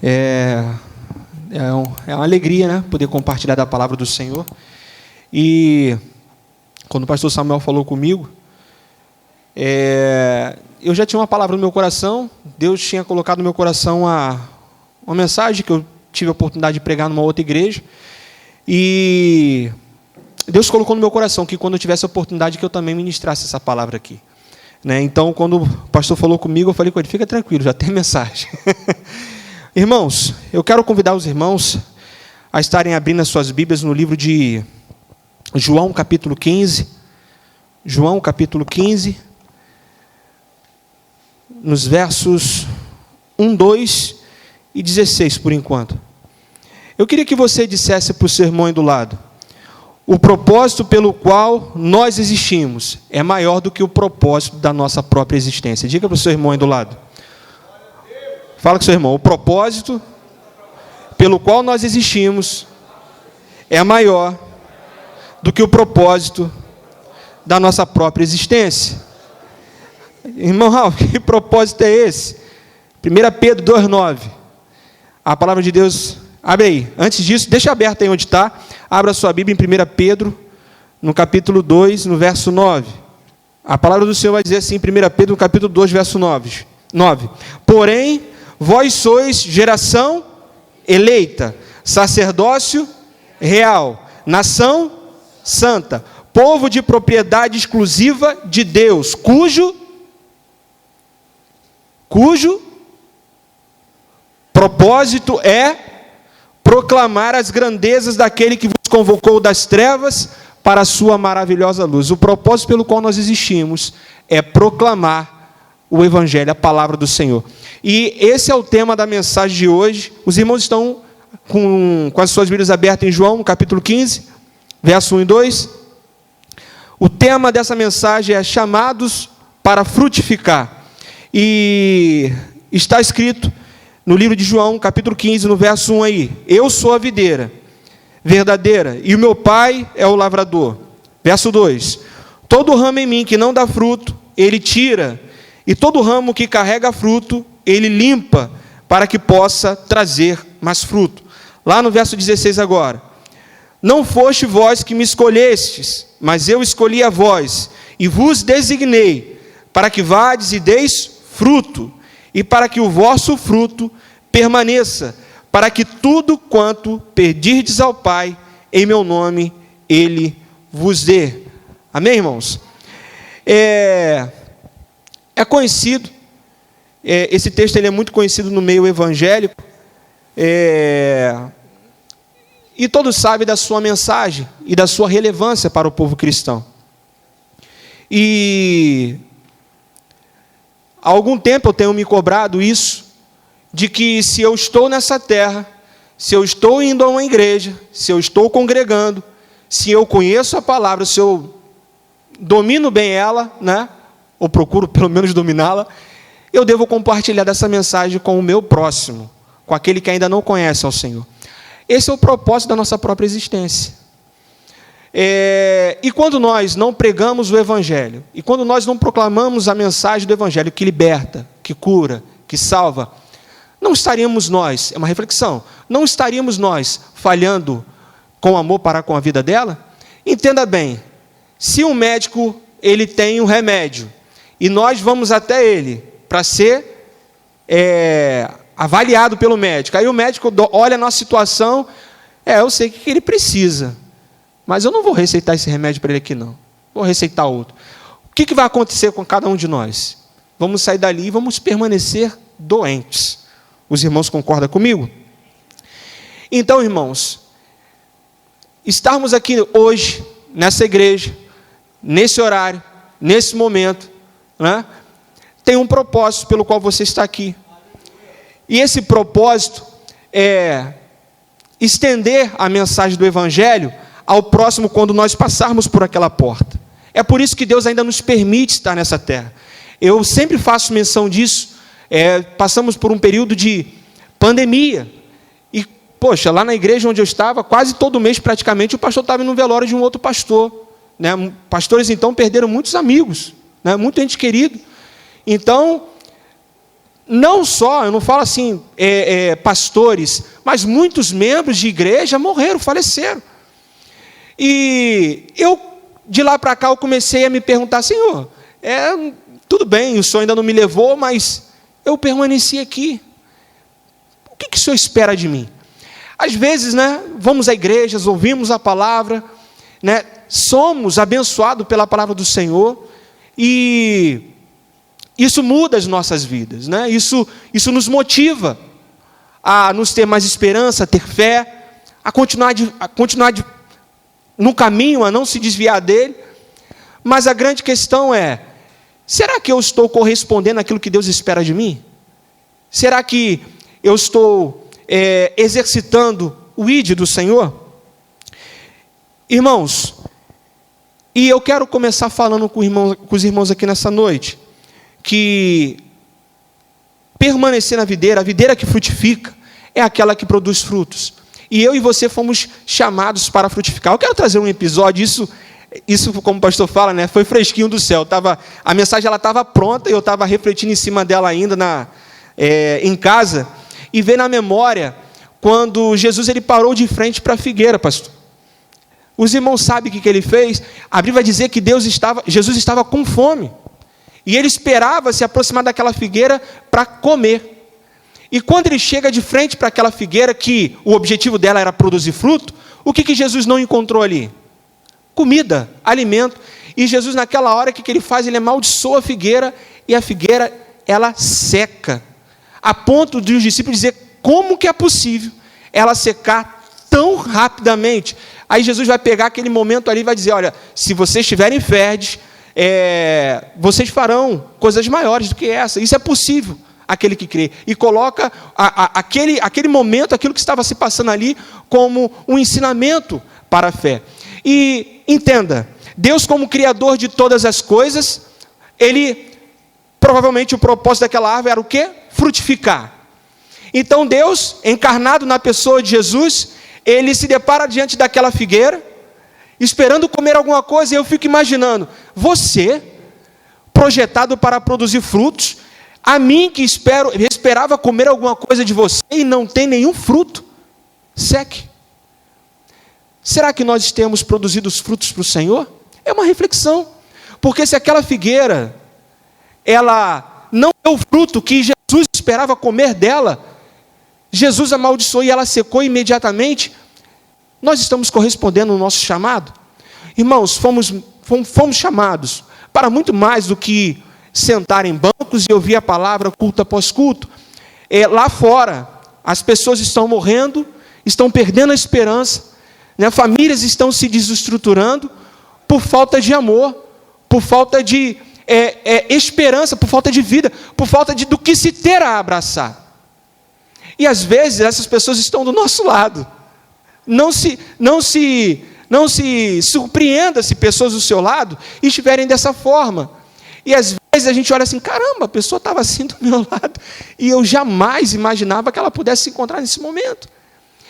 É uma alegria, né, poder compartilhar da palavra do Senhor. E quando o pastor Samuel falou comigo, eu já tinha uma palavra no meu coração. Deus tinha colocado no meu coração uma mensagem que eu tive a oportunidade de pregar numa outra igreja. E Deus colocou no meu coração que quando eu tivesse a oportunidade que eu também ministrasse essa palavra aqui. Então, quando o pastor falou comigo, eu falei com ele: fica tranquilo, já tem mensagem. Irmãos, eu quero convidar os irmãos a estarem abrindo as suas Bíblias no livro de João, capítulo 15. João, capítulo 15, nos versos 1, 2 e 16, por enquanto. Eu queria que você dissesse para o seu irmão aí do lado: o propósito pelo qual nós existimos é maior do que o propósito da nossa própria existência. Diga para o seu irmão aí do lado. Fala com o seu irmão: o propósito pelo qual nós existimos é maior do que o propósito da nossa própria existência. Irmão Raul, que propósito é esse? 1 Pedro 2,9. A palavra de Deus, abre aí. Antes disso, deixa aberto aí onde está. Abra sua Bíblia em 1 Pedro, no capítulo 2, no verso 9. A palavra do Senhor vai dizer assim, 1 Pedro, no capítulo 2, verso 9. Porém, vós sois geração eleita, sacerdócio real, nação santa, povo de propriedade exclusiva de Deus, cujo propósito é proclamar as grandezas daquele que vos convocou das trevas para a sua maravilhosa luz. O propósito pelo qual nós existimos é proclamar o Evangelho, a palavra do Senhor. E esse é o tema da mensagem de hoje. Os irmãos estão com as suas Bíblias abertas em João, capítulo 15, verso 1 e 2. O tema dessa mensagem é chamados para frutificar. E está escrito no livro de João, capítulo 15, no verso 1 aí: eu sou a videira verdadeira, e o meu pai é o lavrador. Verso 2: todo ramo em mim que não dá fruto, ele tira, e todo ramo que carrega fruto, ele limpa, para que possa trazer mais fruto. Lá no verso 16 agora: não foste vós que me escolhestes, mas eu escolhi a vós, e vos designei, para que vades e deis fruto, e para que o vosso fruto permaneça, para que tudo quanto pedirdes ao Pai, em meu nome, Ele vos dê. Amém, irmãos? É conhecido, esse texto ele é muito conhecido no meio evangélico, e todos sabem da sua mensagem e da sua relevância para o povo cristão. E há algum tempo eu tenho me cobrado isso, de que se eu estou nessa terra, se eu estou indo a uma igreja, se eu estou congregando, se eu conheço a palavra, se eu domino bem ela, né, ou procuro pelo menos dominá-la, eu devo compartilhar dessa mensagem com o meu próximo, com aquele que ainda não conhece ao Senhor. Esse é o propósito da nossa própria existência. E quando nós não pregamos o Evangelho, e quando nós não proclamamos a mensagem do Evangelho que liberta, que cura, que salva, não estaríamos nós, é uma reflexão, não estaríamos nós falhando com amor para com a vida dela? Entenda bem, se um médico ele tem um remédio, e nós vamos até ele para ser avaliado pelo médico, aí o médico olha a nossa situação, eu sei que ele precisa, mas eu não vou receitar esse remédio para ele aqui não, vou receitar outro. O que vai acontecer com cada um de nós? Vamos sair dali e vamos permanecer doentes. Os irmãos concordam comigo? Então, irmãos, estarmos aqui hoje, nessa igreja, nesse horário, nesse momento, né, tem um propósito pelo qual você está aqui. E esse propósito é estender a mensagem do Evangelho ao próximo quando nós passarmos por aquela porta. É por isso que Deus ainda nos permite estar nessa terra. Eu sempre faço menção disso. Passamos por um período de pandemia. E, poxa, lá na igreja onde eu estava, quase todo mês praticamente, o pastor estava no velório de um outro pastor. Né? Pastores, então, perderam muitos amigos, né? Muita gente querida. Então, não só, eu não falo assim, pastores, mas muitos membros de igreja morreram, faleceram. E eu, de lá para cá, eu comecei a me perguntar, Senhor, tudo bem, o Senhor ainda não me levou, mas eu permaneci aqui. O que o Senhor espera de mim? Às vezes, vamos a igrejas, ouvimos a palavra, somos abençoados pela palavra do Senhor, e isso muda as nossas vidas, isso nos motiva a nos ter mais esperança, a ter fé, a continuar no caminho, a não se desviar dele. Mas a grande questão é, será que eu estou correspondendo àquilo que Deus espera de mim? Será que eu estou exercitando o ID do Senhor? Irmãos, e eu quero começar falando com os irmãos aqui nessa noite, que permanecer na videira, a videira que frutifica, é aquela que produz frutos. E eu e você fomos chamados para frutificar. Eu quero trazer um episódio, isso como o pastor fala, foi fresquinho do céu. A mensagem estava pronta, e eu estava refletindo em cima dela ainda em casa, e veio na memória, quando Jesus ele parou de frente para a figueira, pastor. Os irmãos sabem o que ele fez? A Bíblia vai dizer que Jesus estava com fome. E ele esperava se aproximar daquela figueira para comer. E quando ele chega de frente para aquela figueira, que o objetivo dela era produzir fruto, o que Jesus não encontrou ali? Comida, alimento. E Jesus, naquela hora, o que ele faz? Ele amaldiçoa a figueira, e a figueira, ela seca. A ponto de os discípulos dizer, como que é possível ela secar tão rapidamente? Aí Jesus vai pegar aquele momento ali e vai dizer, olha, se vocês estiverem firmes, vocês farão coisas maiores do que essa. Isso é possível, aquele que crê. E coloca aquele momento, aquilo que estava se passando ali, como um ensinamento para a fé. E entenda, Deus como Criador de todas as coisas, provavelmente o propósito daquela árvore era o quê? Frutificar. Então Deus, encarnado na pessoa de Jesus, ele se depara diante daquela figueira, esperando comer alguma coisa, e eu fico imaginando, você, projetado para produzir frutos, a mim que esperava comer alguma coisa de você, e não tem nenhum fruto, seque. Será que nós temos produzido os frutos para o Senhor? É uma reflexão, porque se aquela figueira, ela não deu o fruto que Jesus esperava comer dela, Jesus amaldiçoou e ela secou imediatamente, nós estamos correspondendo ao nosso chamado? Irmãos, fomos chamados para muito mais do que sentar em bancos e ouvir a palavra culto após culto. Lá fora, as pessoas estão morrendo, estão perdendo a esperança, famílias estão se desestruturando por falta de amor, por falta de esperança, por falta de vida, por falta do que se ter a abraçar. E às vezes essas pessoas estão do nosso lado. Não se surpreenda se pessoas do seu lado estiverem dessa forma. E às vezes a gente olha assim, caramba, a pessoa estava assim do meu lado, e eu jamais imaginava que ela pudesse se encontrar nesse momento.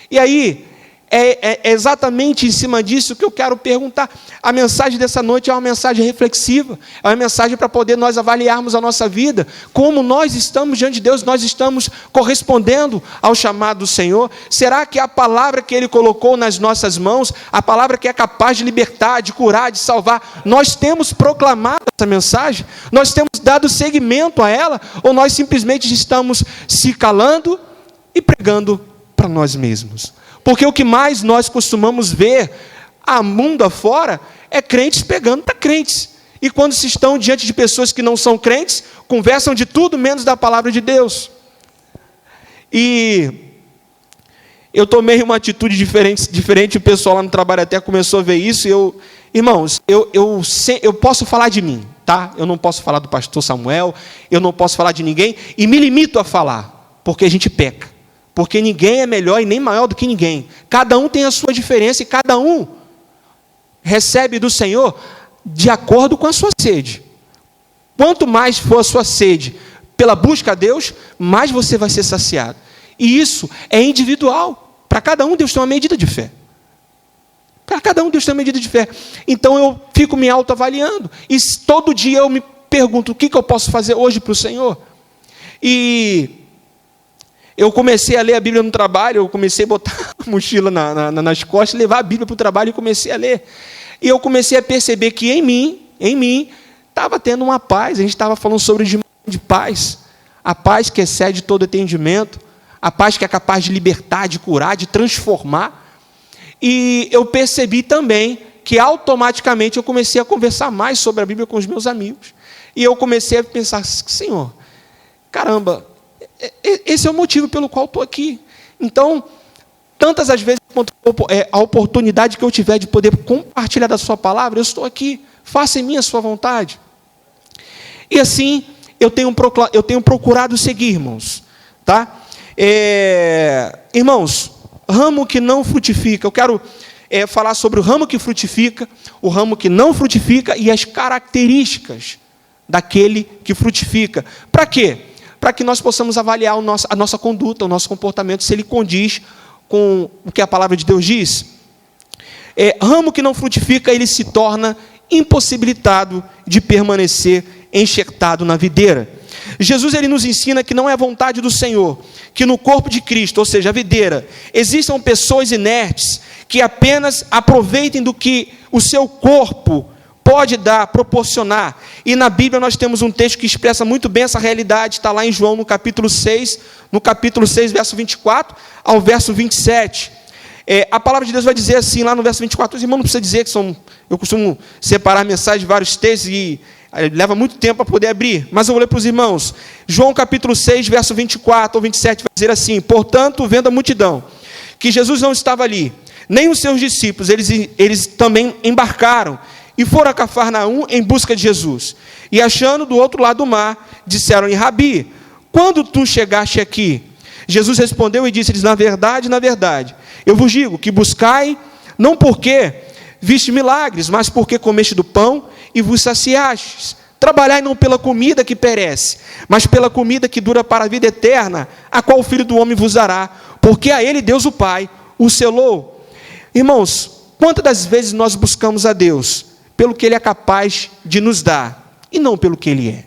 E aí, é exatamente em cima disso que eu quero perguntar. A mensagem dessa noite é uma mensagem reflexiva, é uma mensagem para poder nós avaliarmos a nossa vida, como nós estamos diante de Deus, nós estamos correspondendo ao chamado do Senhor. Será que a palavra que Ele colocou nas nossas mãos, a palavra que é capaz de libertar, de curar, de salvar, nós temos proclamado essa mensagem? Nós temos dado seguimento a ela? Ou nós simplesmente estamos se calando e pregando para nós mesmos? Porque o que mais nós costumamos ver a mundo afora é crentes pegando para crentes. E quando se estão diante de pessoas que não são crentes, conversam de tudo menos da palavra de Deus. E eu tomei uma atitude diferente, o pessoal lá no trabalho até começou a ver isso. Irmãos, eu posso falar de mim, tá? Eu não posso falar do pastor Samuel, eu não posso falar de ninguém, e me limito a falar, porque a gente peca. Porque ninguém é melhor e nem maior do que ninguém. Cada um tem a sua diferença e cada um recebe do Senhor de acordo com a sua sede. Quanto mais for a sua sede pela busca a Deus, mais você vai ser saciado. E isso é individual. Para cada um Deus tem uma medida de fé. Para cada um Deus tem uma medida de fé. Então eu fico me autoavaliando. E todo dia eu me pergunto, o que eu posso fazer hoje para o Senhor? E eu comecei a ler a Bíblia no trabalho, eu comecei a botar a mochila nas costas, levar a Bíblia para o trabalho e comecei a ler. E eu comecei a perceber que em mim, estava tendo uma paz. A gente estava falando sobre de paz. A paz que excede todo entendimento. A paz que é capaz de libertar, de curar, de transformar. E eu percebi também que automaticamente eu comecei a conversar mais sobre a Bíblia com os meus amigos. E eu comecei a pensar, Senhor, caramba, esse é o motivo pelo qual estou aqui. Então, tantas as vezes, a oportunidade que eu tiver de poder compartilhar da sua palavra, eu estou aqui, faça em mim a sua vontade. E assim, eu tenho procurado seguir, irmãos. Tá? Irmãos, ramo que não frutifica, eu quero falar sobre o ramo que frutifica, o ramo que não frutifica e as características daquele que frutifica. Para quê? Para que nós possamos avaliar a nossa conduta, o nosso comportamento, se ele condiz com o que a palavra de Deus diz. Ramo que não frutifica, ele se torna impossibilitado de permanecer enxertado na videira. Jesus ele nos ensina que não é a vontade do Senhor que no corpo de Cristo, ou seja, a videira, existam pessoas inertes que apenas aproveitem do que o seu corpo pode dar, proporcionar. E na Bíblia nós temos um texto que expressa muito bem essa realidade, está lá em João no capítulo 6, verso 24 ao verso 27. A palavra de Deus vai dizer assim, lá no verso 24, os irmãos não precisam dizer que eu costumo separar mensagens de vários textos e leva muito tempo para poder abrir, mas eu vou ler para os irmãos. João capítulo 6, verso 24 ou 27, vai dizer assim: portanto, vendo a multidão, que Jesus não estava ali, nem os seus discípulos, eles também embarcaram, e foram a Cafarnaum em busca de Jesus. E achando do outro lado do mar, disseram-lhe: Rabi, quando tu chegaste aqui? Jesus respondeu e disse-lhes: na verdade, eu vos digo que buscai, não porque viste milagres, mas porque comeste do pão e vos saciastes. Trabalhai não pela comida que perece, mas pela comida que dura para a vida eterna, a qual o Filho do Homem vos dará, porque a ele Deus o Pai o selou. Irmãos, quantas das vezes nós buscamos a Deus pelo que Ele é capaz de nos dar, e não pelo que Ele é?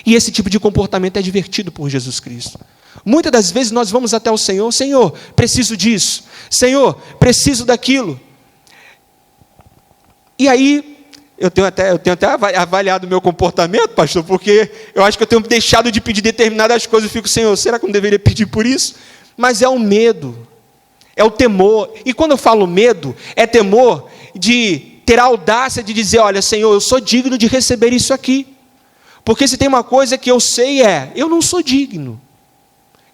E esse tipo de comportamento é divertido por Jesus Cristo. Muitas das vezes nós vamos até o Senhor: Senhor, preciso disso, Senhor, preciso daquilo. E aí, eu tenho até avaliado o meu comportamento, pastor, porque eu acho que eu tenho deixado de pedir determinadas coisas. Eu fico: Senhor, será que eu não deveria pedir por isso? Mas é o medo, é o temor. E quando eu falo medo, é temor de ter a audácia de dizer: olha, Senhor, eu sou digno de receber isso aqui. Porque se tem uma coisa que eu sei eu não sou digno.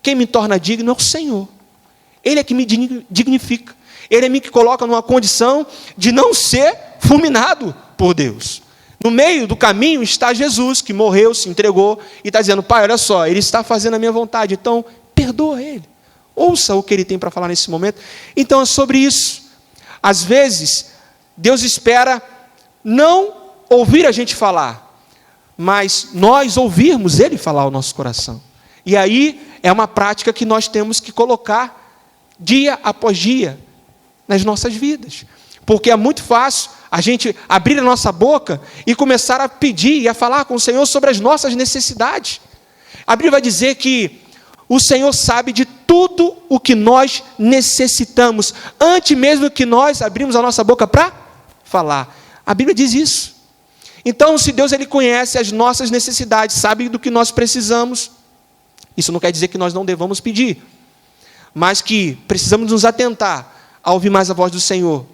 Quem me torna digno é o Senhor. Ele é que me dignifica. Ele é que me coloca numa condição de não ser fulminado por Deus. No meio do caminho está Jesus, que morreu, se entregou, e está dizendo: Pai, olha só, Ele está fazendo a minha vontade, então perdoa Ele. Ouça o que Ele tem para falar nesse momento. Então é sobre isso. Às vezes, Deus espera não ouvir a gente falar, mas nós ouvirmos Ele falar ao nosso coração. E aí é uma prática que nós temos que colocar dia após dia nas nossas vidas. Porque é muito fácil a gente abrir a nossa boca e começar a pedir e a falar com o Senhor sobre as nossas necessidades. A Bíblia vai dizer que o Senhor sabe de tudo o que nós necessitamos, antes mesmo que nós abrimos a nossa boca para falar. A Bíblia diz isso. Então, se Deus ele conhece as nossas necessidades, sabe do que nós precisamos, isso não quer dizer que nós não devamos pedir, mas que precisamos nos atentar a ouvir mais a voz do Senhor.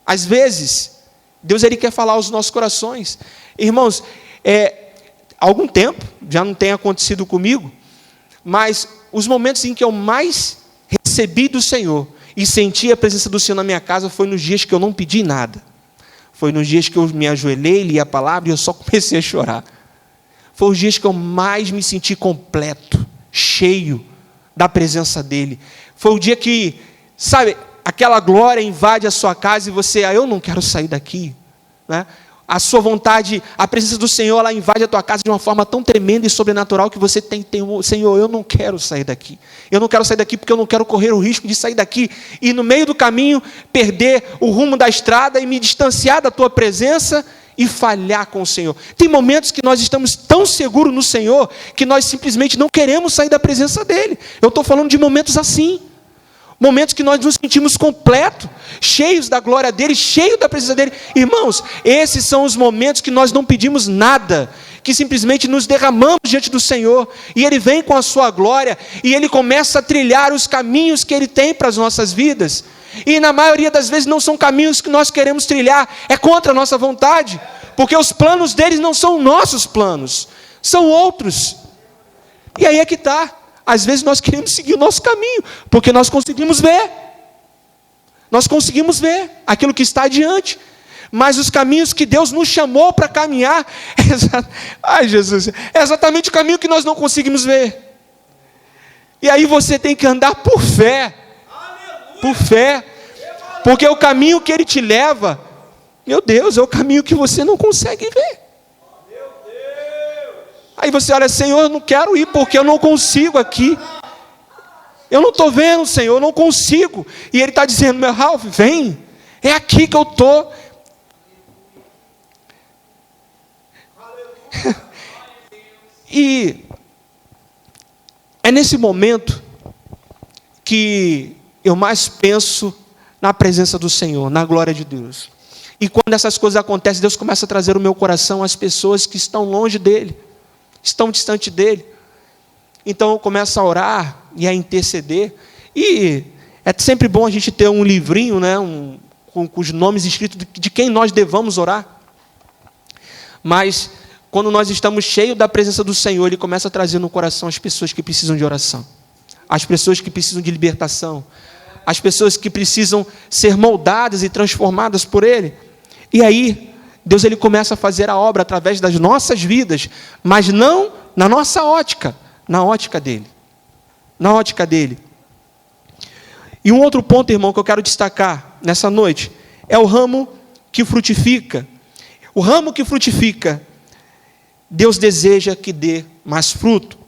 Às vezes, Deus ele quer falar aos nossos corações. Irmãos, há algum tempo, já não tem acontecido comigo, mas os momentos em que eu mais recebi do Senhor e senti a presença do Senhor na minha casa foi nos dias que eu não pedi nada. Foi nos dias que eu me ajoelhei, li a palavra e eu só comecei a chorar. Foi os dias que eu mais me senti completo, cheio da presença dEle. Foi o dia que, sabe, aquela glória invade a sua casa e você: eu não quero sair daqui, né? A sua vontade, a presença do Senhor, ela invade a tua casa de uma forma tão tremenda e sobrenatural que você tem Senhor, eu não quero sair daqui. Eu não quero sair daqui porque eu não quero correr o risco de sair daqui e no meio do caminho perder o rumo da estrada e me distanciar da tua presença e falhar com o Senhor. Tem momentos que nós estamos tão seguros no Senhor que nós simplesmente não queremos sair da presença dEle. Eu estou falando de momentos assim. Momentos que nós nos sentimos completos, cheios da glória dEle, cheios da presença dEle. Irmãos, esses são os momentos que nós não pedimos nada, que simplesmente nos derramamos diante do Senhor, e Ele vem com a sua glória, e Ele começa a trilhar os caminhos que Ele tem para as nossas vidas. E na maioria das vezes não são caminhos que nós queremos trilhar, é contra a nossa vontade, porque os planos deles não são nossos planos, são outros. E aí é que está. Às vezes nós queremos seguir o nosso caminho, porque nós conseguimos ver aquilo que está adiante, mas os caminhos que Deus nos chamou para caminhar, é exatamente o caminho que nós não conseguimos ver. E aí você tem que andar por fé, porque o caminho que Ele te leva, meu Deus, é o caminho que você não consegue ver. Aí você olha, Senhor, eu não quero ir porque eu não consigo aqui. Eu não estou vendo, Senhor, eu não consigo. E Ele está dizendo, meu Ralph, vem, é aqui que eu estou. E é nesse momento que eu mais penso na presença do Senhor, na glória de Deus. E quando essas coisas acontecem, Deus começa a trazer ao meu coração as pessoas que estão longe dEle, estão distante dEle. Então eu começo a orar e a interceder. E é sempre bom a gente ter um livrinho, né, com os nomes escritos de quem nós devamos orar. Mas quando nós estamos cheios da presença do Senhor, Ele começa a trazer no coração as pessoas que precisam de oração, as pessoas que precisam de libertação, as pessoas que precisam ser moldadas e transformadas por Ele. E aí Deus Ele começa a fazer a obra através das nossas vidas, mas não na nossa ótica, na ótica dEle. Na ótica dEle. E um outro ponto, irmão, que eu quero destacar nessa noite, é o ramo que frutifica. O ramo que frutifica, Deus deseja que dê mais fruto.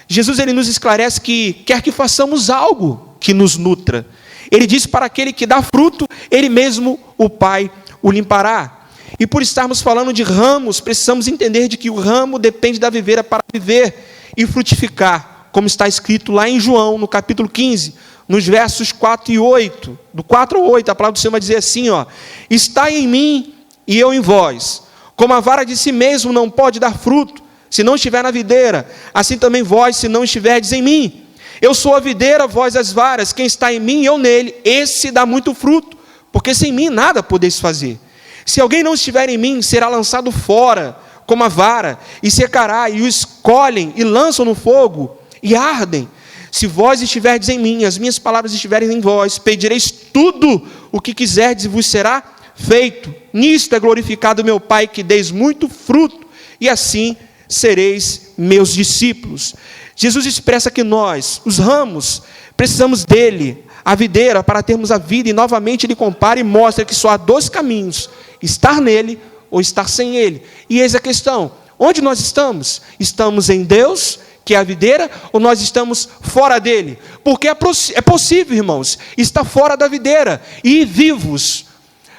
Jesus Ele nos esclarece que quer que façamos algo que nos nutra. Ele diz para aquele que dá fruto, Ele mesmo, o Pai, o limpará. E por estarmos falando de ramos, precisamos entender de que o ramo depende da videira para viver e frutificar, como está escrito lá em João, no capítulo 15, nos versos 4 e 8. Do 4 ao 8, a palavra do Senhor vai dizer assim, ó: está em mim e eu em vós. Como a vara de si mesmo não pode dar fruto, se não estiver na videira, assim também vós, se não estiverdes em mim. Eu sou a videira, vós as varas, quem está em mim e eu nele, esse dá muito fruto, porque sem mim nada podeis fazer. Se alguém não estiver em mim, será lançado fora, como a vara, e secará, e o escolhem, e lançam no fogo, e ardem. Se vós estiverdes em mim, as minhas palavras estiverem em vós, pedireis tudo o que quiserdes, e vos será feito. Nisto é glorificado meu Pai, que deis muito fruto, e assim sereis meus discípulos. Jesus expressa que nós, os ramos, precisamos dele, a videira, para termos a vida, e novamente ele compara e mostra que só há dois caminhos: estar nele ou estar sem ele. E eis a questão: onde nós estamos? Estamos em Deus, que é a videira, ou nós estamos fora dele? Porque é possível, irmãos, estar fora da videira e vivos,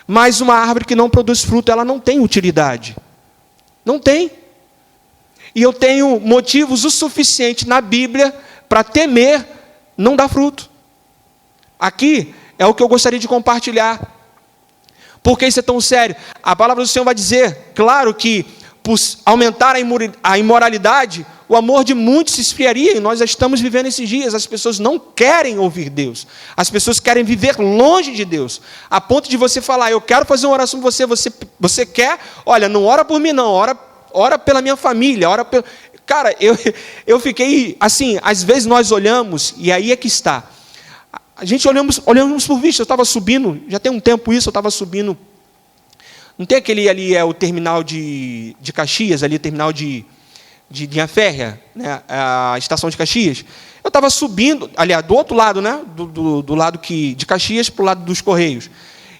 mas uma árvore que não produz fruto, ela não tem utilidade. Não tem. E eu tenho motivos o suficiente na Bíblia para temer não dar fruto. Aqui é o que eu gostaria de compartilhar. Por que isso é tão sério? A palavra do Senhor vai dizer, claro que por aumentar a imoralidade, o amor de muitos se esfriaria, e nós já estamos vivendo esses dias. As pessoas não querem ouvir Deus, as pessoas querem viver longe de Deus, a ponto de você falar: eu quero fazer uma oração por você quer? Olha, não ora por mim não, ora pela minha família, ora pelo... Cara, eu fiquei assim, às vezes nós olhamos, e aí é que está, a gente olhamos por vista. Eu estava subindo, já tem um tempo isso, eu estava subindo, não tem aquele ali, é o terminal de Caxias, ali o terminal de linha férrea, né, a estação de Caxias. Eu estava subindo, aliás, do outro lado, né, do lado de Caxias para o lado dos Correios,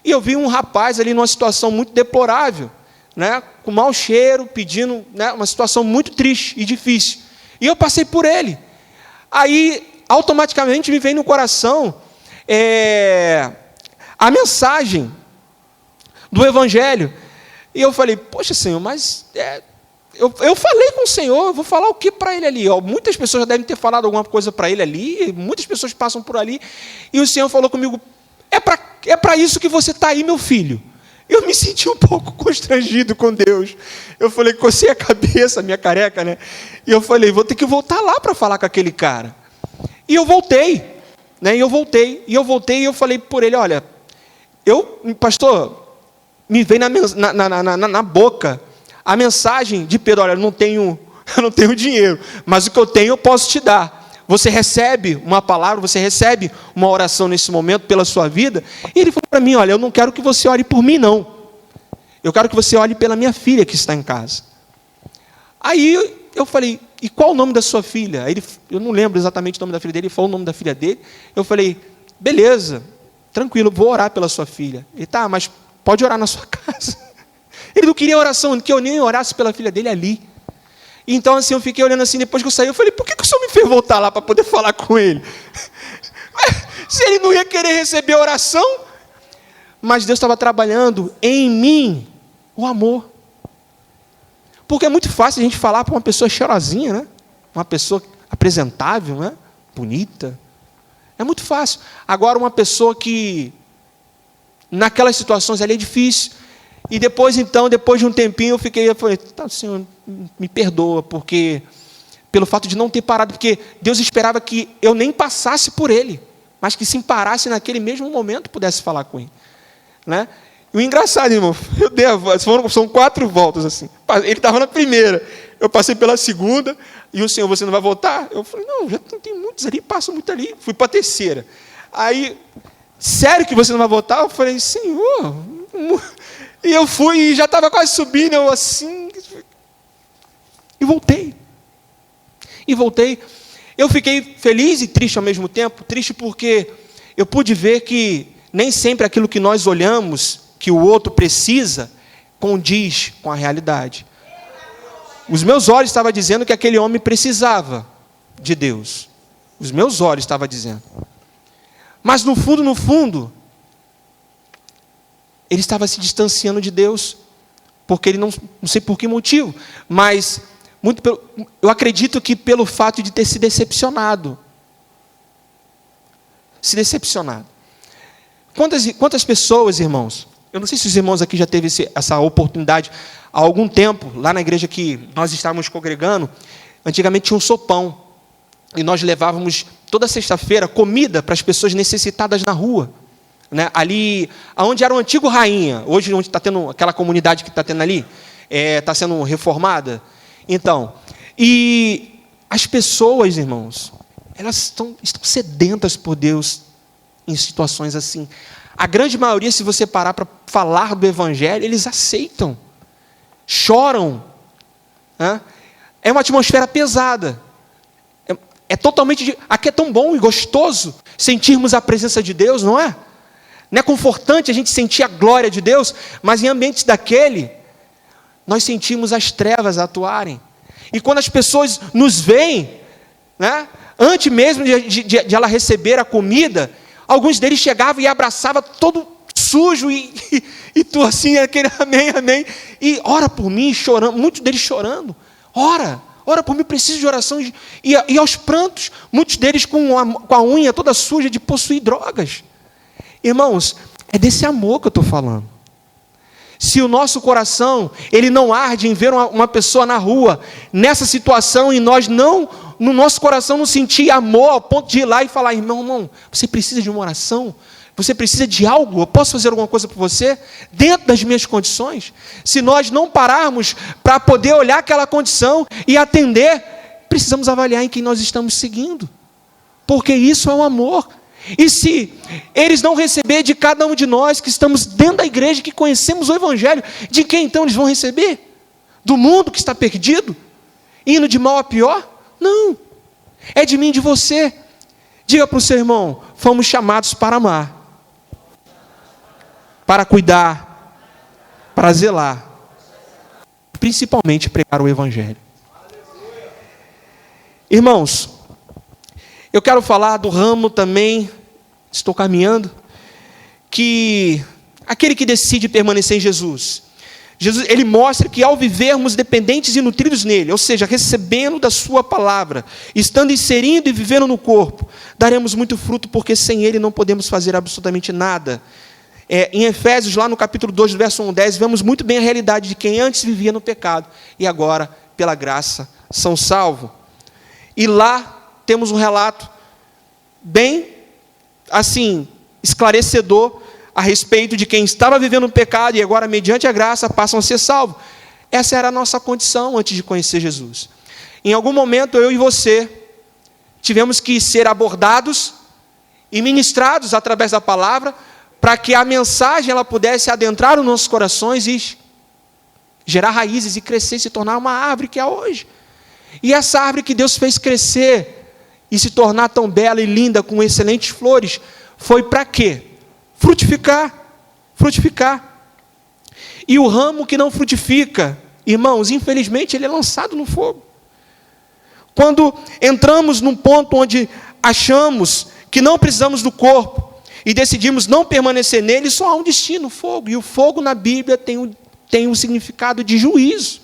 e eu vi um rapaz ali numa situação muito deplorável, né, com mau cheiro, pedindo, né, uma situação muito triste e difícil. E eu passei por ele. Aí, automaticamente, me veio no coração a mensagem do Evangelho, E eu falei, poxa, Senhor, mas eu falei com o Senhor, eu vou falar o que para ele ali? Muitas pessoas já devem ter falado alguma coisa para ele ali, muitas pessoas passam por ali, e o Senhor falou comigo, é para isso que você está aí, meu filho. Eu me senti um pouco constrangido com Deus. Eu falei, cocei a cabeça, minha careca, né? E eu falei, vou ter que voltar lá para falar com aquele cara. E eu voltei, né? E eu falei por ele, olha, pastor, me veio na boca a mensagem de Pedro, olha, eu não tenho dinheiro, mas o que eu tenho eu posso te dar. Você recebe uma palavra, você recebe uma oração nesse momento pela sua vida. E ele falou para mim, olha, eu não quero que você ore por mim, não. Eu quero que você ore pela minha filha que está em casa. Aí eu falei, e qual o nome da sua filha? Aí eu não lembro exatamente o nome da filha dele, ele falou o nome da filha dele. Eu falei, beleza, tranquilo, vou orar pela sua filha. Ele, tá, mas pode orar na sua casa. Ele não queria oração, que eu nem orasse pela filha dele ali. Então, assim, eu fiquei olhando assim, depois que eu saí, eu falei, por que o Senhor me fez voltar lá para poder falar com ele? Se ele não ia querer receber oração, mas Deus estava trabalhando em mim o amor. Porque é muito fácil a gente falar para uma pessoa cheirosinha, né? Uma pessoa apresentável, né? Bonita. É muito fácil. Agora, uma pessoa que, naquelas situações ali, é difícil. E depois de um tempinho, eu falei, tá, Senhor, me perdoa, porque pelo fato de não ter parado, porque Deus esperava que eu nem passasse por ele, mas que se parasse naquele mesmo momento, pudesse falar com ele. Né? E o engraçado, irmão, eu dei a volta, são 4 voltas assim. Ele estava na primeira, eu passei pela segunda, e o Senhor, você não vai voltar? Eu falei, não, já tem muitos ali, passo muito ali. Fui para a terceira. Aí, sério que você não vai voltar? Eu falei, Senhor... E eu fui e já estava quase subindo, eu assim... E voltei. Eu fiquei feliz e triste ao mesmo tempo. Triste porque eu pude ver que nem sempre aquilo que nós olhamos, que o outro precisa, condiz com a realidade. Os meus olhos estavam dizendo que aquele homem precisava de Deus. Os meus olhos estavam dizendo. Mas no fundo, ele estava se distanciando de Deus, porque ele não sei por que motivo, mas eu acredito que pelo fato de ter se decepcionado. Quantas pessoas, irmãos, eu não sei se os irmãos aqui já teve essa oportunidade há algum tempo, lá na igreja que nós estávamos congregando, antigamente tinha um sopão, e nós levávamos toda sexta-feira comida para as pessoas necessitadas na rua. Né, ali, onde era o antigo Rainha, hoje onde está tendo aquela comunidade que está tendo ali, está sendo reformada. Então, e as pessoas, irmãos, elas estão sedentas por Deus em situações assim. A grande maioria, se você parar para falar do Evangelho, eles aceitam, choram. Né? É uma atmosfera pesada. Aqui é tão bom e gostoso sentirmos a presença de Deus, não é? Não é confortante a gente sentir a glória de Deus, mas em ambientes daquele, nós sentimos as trevas atuarem. E quando as pessoas nos veem, né, antes mesmo de ela receber a comida, alguns deles chegavam e abraçavam todo sujo, e tu assim, aquele amém, amém, e ora por mim, chorando, muitos deles chorando, ora por mim, preciso de oração, e aos prantos, muitos deles com a unha toda suja de possuir drogas. Irmãos, é desse amor que eu estou falando. Se o nosso coração, ele não arde em ver uma pessoa na rua, nessa situação, e nós não, no nosso coração não sentir amor, ao ponto de ir lá e falar, irmão, você precisa de uma oração? Você precisa de algo? Eu posso fazer alguma coisa por você? Dentro das minhas condições? Se nós não pararmos para poder olhar aquela condição e atender, precisamos avaliar em quem nós estamos seguindo. Porque isso é um amor. E se eles não receber de cada um de nós que estamos dentro da igreja, que conhecemos o Evangelho, de quem então eles vão receber? Do mundo que está perdido? Indo de mal a pior? Não. É de mim e de você. Diga para o seu irmão, fomos chamados para amar, para cuidar, para zelar, principalmente pregar o Evangelho. Irmãos, eu quero falar do ramo também, estou caminhando, que aquele que decide permanecer em Jesus. Jesus, ele mostra que ao vivermos dependentes e nutridos nele, ou seja, recebendo da sua palavra, estando inserindo e vivendo no corpo, daremos muito fruto, porque sem ele não podemos fazer absolutamente nada. Em Efésios, lá no capítulo 2, verso 1 ao 10, vemos muito bem a realidade de quem antes vivia no pecado, e agora, pela graça, são salvos. E lá temos um relato bem, assim, esclarecedor, a respeito de quem estava vivendo no pecado e agora, mediante a graça, passam a ser salvos. Essa era a nossa condição antes de conhecer Jesus. Em algum momento, eu e você tivemos que ser abordados e ministrados através da palavra, para que a mensagem ela pudesse adentrar nos nossos corações e gerar raízes e crescer e se tornar uma árvore que é hoje. E essa árvore que Deus fez crescer e se tornar tão bela e linda, com excelentes flores, foi para quê? Frutificar. E o ramo que não frutifica, irmãos, infelizmente ele é lançado no fogo. Quando entramos num ponto onde achamos que não precisamos do corpo e decidimos não permanecer nele, só há um destino, o fogo. E o fogo na Bíblia tem um significado de juízo,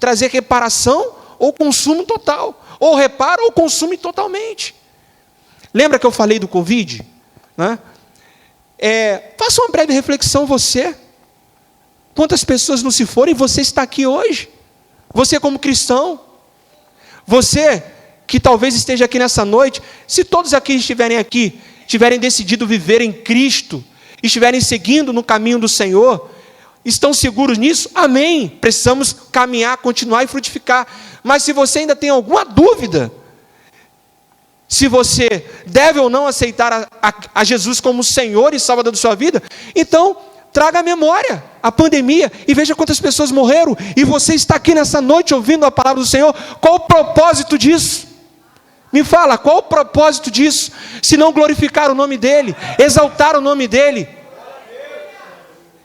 trazer reparação ou consumo total, ou repara ou consome totalmente. Lembra que eu falei do Covid? Né? Faça uma breve reflexão você. Quantas pessoas não se foram e você está aqui hoje? Você como cristão. Você que talvez esteja aqui nessa noite, se todos aqui tiverem decidido viver em Cristo, estiverem seguindo no caminho do Senhor, estão seguros nisso? Amém. Precisamos caminhar, continuar e frutificar. Mas se você ainda tem alguma dúvida, se você deve ou não aceitar a Jesus como Senhor e Salvador da sua vida, então traga à memória a pandemia e veja quantas pessoas morreram, e você está aqui nessa noite ouvindo a palavra do Senhor. Qual o propósito disso? Me fala, qual o propósito disso? Se não glorificar o nome dEle, exaltar o nome dEle.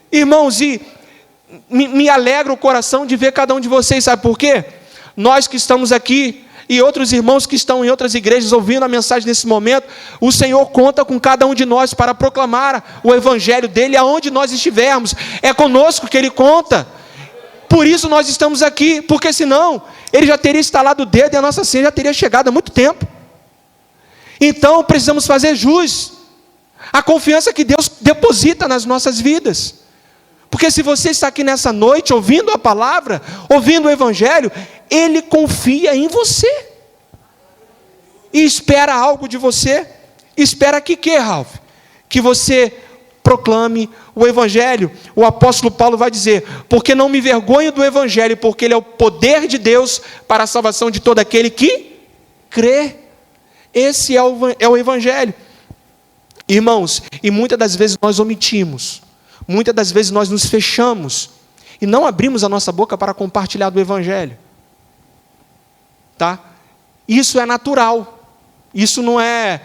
Irmãos, e me alegra o coração de ver cada um de vocês, sabe por quê? Nós que estamos aqui, e outros irmãos que estão em outras igrejas ouvindo a mensagem nesse momento, o Senhor conta com cada um de nós para proclamar o Evangelho dEle aonde nós estivermos. É conosco que Ele conta. Por isso nós estamos aqui, porque senão Ele já teria instalado o dedo e a nossa senha já teria chegado há muito tempo. Então precisamos fazer jus à confiança que Deus deposita nas nossas vidas. Porque se você está aqui nessa noite ouvindo a palavra, ouvindo o Evangelho, Ele confia em você. E espera algo de você. Espera que quê, Ralf? Que você proclame o Evangelho. O apóstolo Paulo vai dizer: porque não me vergonho do Evangelho, porque ele é o poder de Deus para a salvação de todo aquele que crê. Esse é o Evangelho. Irmãos, e muitas das vezes nós omitimos. Muitas das vezes nós nos fechamos e não abrimos a nossa boca para compartilhar do Evangelho. Tá? Isso é natural. Isso não é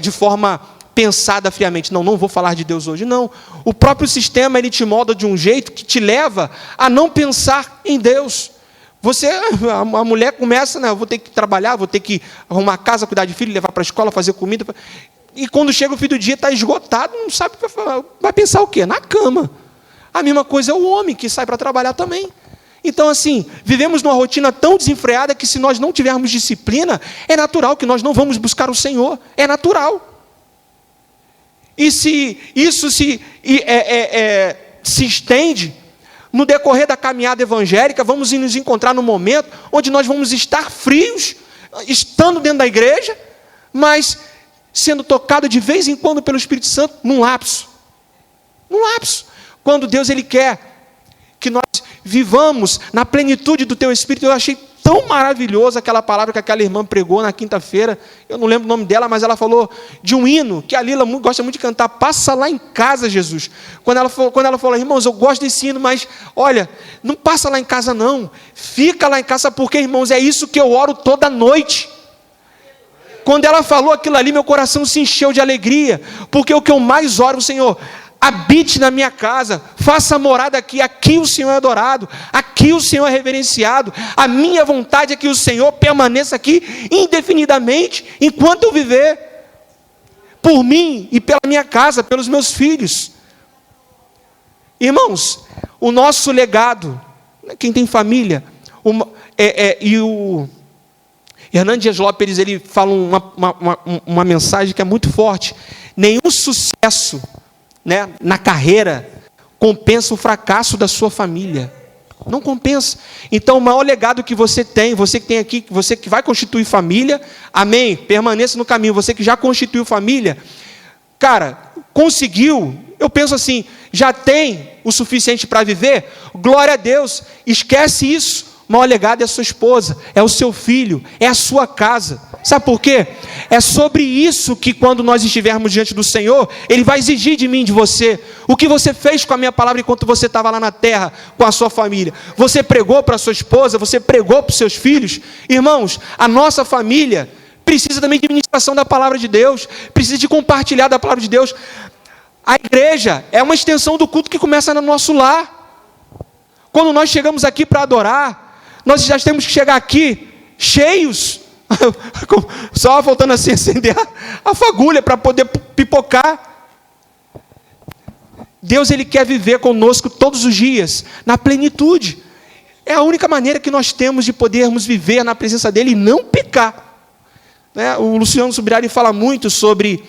de forma pensada friamente. Não vou falar de Deus hoje. Não. O próprio sistema ele te molda de um jeito que te leva a não pensar em Deus. A mulher começa, né, eu vou ter que trabalhar, vou ter que arrumar casa, cuidar de filho, levar para a escola, fazer comida. E quando chega o fim do dia, está esgotado, não sabe o que vai pensar o quê? Na cama. A mesma coisa é o homem que sai para trabalhar também. Então, assim, vivemos numa rotina tão desenfreada que se nós não tivermos disciplina, é natural que nós não vamos buscar o Senhor. É natural. E se isso se estende, no decorrer da caminhada evangélica, vamos nos encontrar num momento onde nós vamos estar frios, estando dentro da igreja, mas sendo tocado de vez em quando pelo Espírito Santo, num lapso. Quando Deus ele quer que nós vivamos na plenitude do teu Espírito. Eu achei tão maravilhoso aquela palavra que aquela irmã pregou na quinta-feira. Eu não lembro o nome dela, mas ela falou de um hino que a Lila gosta muito de cantar: passa lá em casa, Jesus. Quando ela falou: irmãos, eu gosto desse hino, mas olha, não passa lá em casa não, fica lá em casa, porque, irmãos, é isso que eu oro toda noite. Quando ela falou aquilo ali, meu coração se encheu de alegria, porque o que eu mais oro, Senhor, habite na minha casa, faça morada aqui. Aqui o Senhor é adorado, aqui o Senhor é reverenciado. A minha vontade é que o Senhor permaneça aqui indefinidamente, enquanto eu viver, por mim e pela minha casa, pelos meus filhos. Irmãos, o nosso legado, quem tem família, e o Hernán Dias Lopes, ele fala uma mensagem que é muito forte: nenhum sucesso, né, na carreira compensa o fracasso da sua família. Não compensa. Então, o maior legado que você tem, você que tem aqui, você que vai constituir família, amém, permaneça no caminho. Você que já constituiu família, cara, conseguiu, eu penso assim, já tem o suficiente para viver, glória a Deus, esquece isso. O maior legado é a sua esposa, é o seu filho, é a sua casa. Sabe por quê? É sobre isso que, quando nós estivermos diante do Senhor, Ele vai exigir de mim, de você, o que você fez com a minha palavra enquanto você estava lá na terra com a sua família. Você pregou para a sua esposa, você pregou para os seus filhos. Irmãos, a nossa família precisa também de ministração da palavra de Deus, precisa de compartilhar da palavra de Deus. A igreja é uma extensão do culto que começa no nosso lar. Quando nós chegamos aqui para adorar, nós já temos que chegar aqui cheios, só faltando assim acender a fagulha para poder pipocar. Deus, Ele quer viver conosco todos os dias, na plenitude. É a única maneira que nós temos de podermos viver na presença dEle e não pecar. Né? O Luciano Subirá fala muito sobre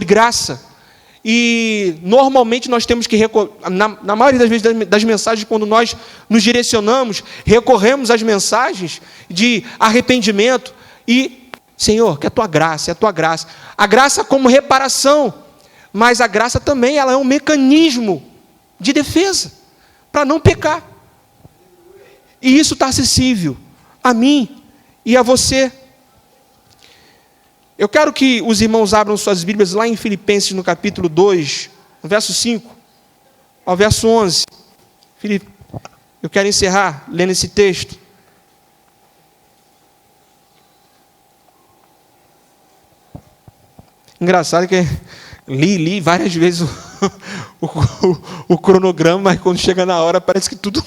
graça. E normalmente nós temos que, na maioria das vezes das mensagens, quando nós nos direcionamos, recorremos às mensagens de arrependimento e, Senhor, que é a tua graça, é a tua graça. A graça como reparação, mas a graça também, ela é um mecanismo de defesa, para não pecar. E isso está acessível a mim e a você. Eu quero que os irmãos abram suas Bíblias lá em Filipenses, no capítulo 2, no verso 5 ao verso 11. Eu quero encerrar lendo esse texto. Engraçado que li várias vezes o cronograma, mas quando chega na hora parece que tudo...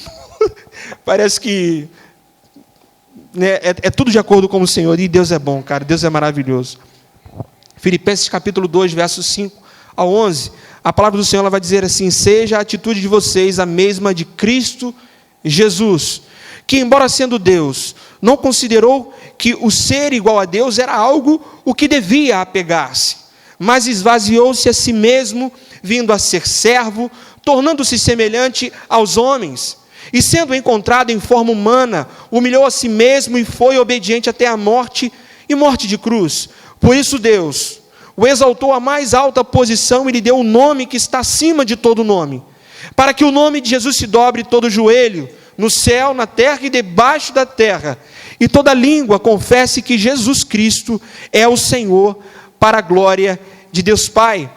parece que... né, é tudo de acordo com o Senhor, e Deus é bom, cara, Deus é maravilhoso. Filipenses capítulo 2, versos 5 ao 11, a palavra do Senhor ela vai dizer assim: seja a atitude de vocês a mesma de Cristo Jesus, que, embora sendo Deus, não considerou que o ser igual a Deus era algo o que devia apegar-se, mas esvaziou-se a si mesmo, vindo a ser servo, tornando-se semelhante aos homens, e sendo encontrado em forma humana, humilhou a si mesmo e foi obediente até a morte, e morte de cruz. Por isso Deus o exaltou à mais alta posição e lhe deu o nome que está acima de todo nome, para que o nome de Jesus se dobre todo o joelho, no céu, na terra e debaixo da terra, e toda língua confesse que Jesus Cristo é o Senhor, para a glória de Deus Pai.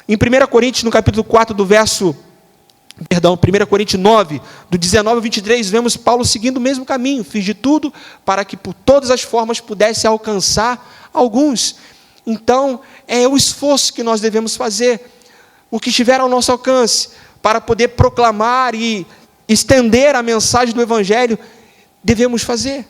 Em 1 Coríntios, no capítulo 4, 1 Coríntios 9, do 19 ao 23, vemos Paulo seguindo o mesmo caminho: fiz de tudo para que por todas as formas pudesse alcançar alguns. Então, é o esforço que nós devemos fazer, o que estiver ao nosso alcance, para poder proclamar e estender a mensagem do Evangelho, devemos fazer.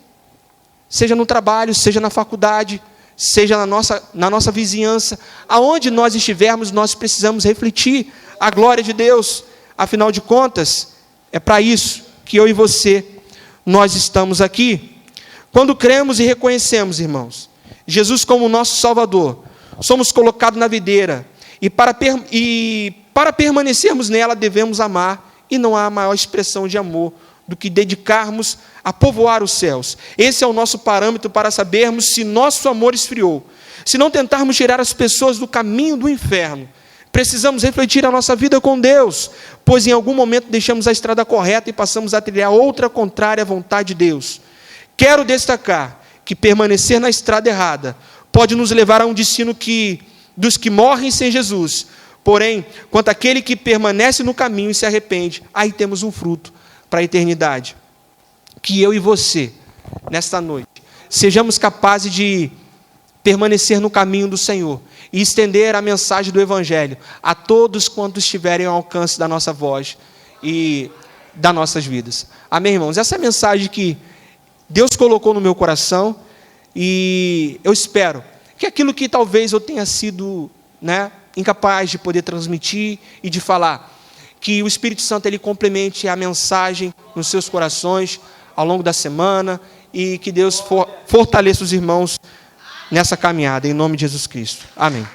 Seja no trabalho, seja na faculdade, seja na nossa vizinhança, aonde nós estivermos, nós precisamos refletir a glória de Deus. Afinal de contas, é para isso que eu e você, nós estamos aqui. Quando cremos e reconhecemos, irmãos, Jesus como nosso Salvador, somos colocados na videira, e para permanecermos nela, devemos amar, e não há maior expressão de amor do que dedicarmos a povoar os céus. Esse é o nosso parâmetro para sabermos se nosso amor esfriou. Se não tentarmos tirar as pessoas do caminho do inferno, precisamos refletir a nossa vida com Deus, pois em algum momento deixamos a estrada correta e passamos a trilhar outra contrária à vontade de Deus. Quero destacar que permanecer na estrada errada pode nos levar a um destino dos que morrem sem Jesus. Porém, quanto àquele que permanece no caminho e se arrepende, aí temos um fruto para a eternidade. Que eu e você, nesta noite, sejamos capazes de permanecer no caminho do Senhor e estender a mensagem do Evangelho a todos quantos estiverem ao alcance da nossa voz e das nossas vidas. Amém, irmãos? Essa é a mensagem que Deus colocou no meu coração, e eu espero que aquilo que talvez eu tenha sido incapaz de poder transmitir e de falar, que o Espírito Santo ele complemente a mensagem nos seus corações ao longo da semana e que Deus fortaleça os irmãos nessa caminhada, em nome de Jesus Cristo. Amém.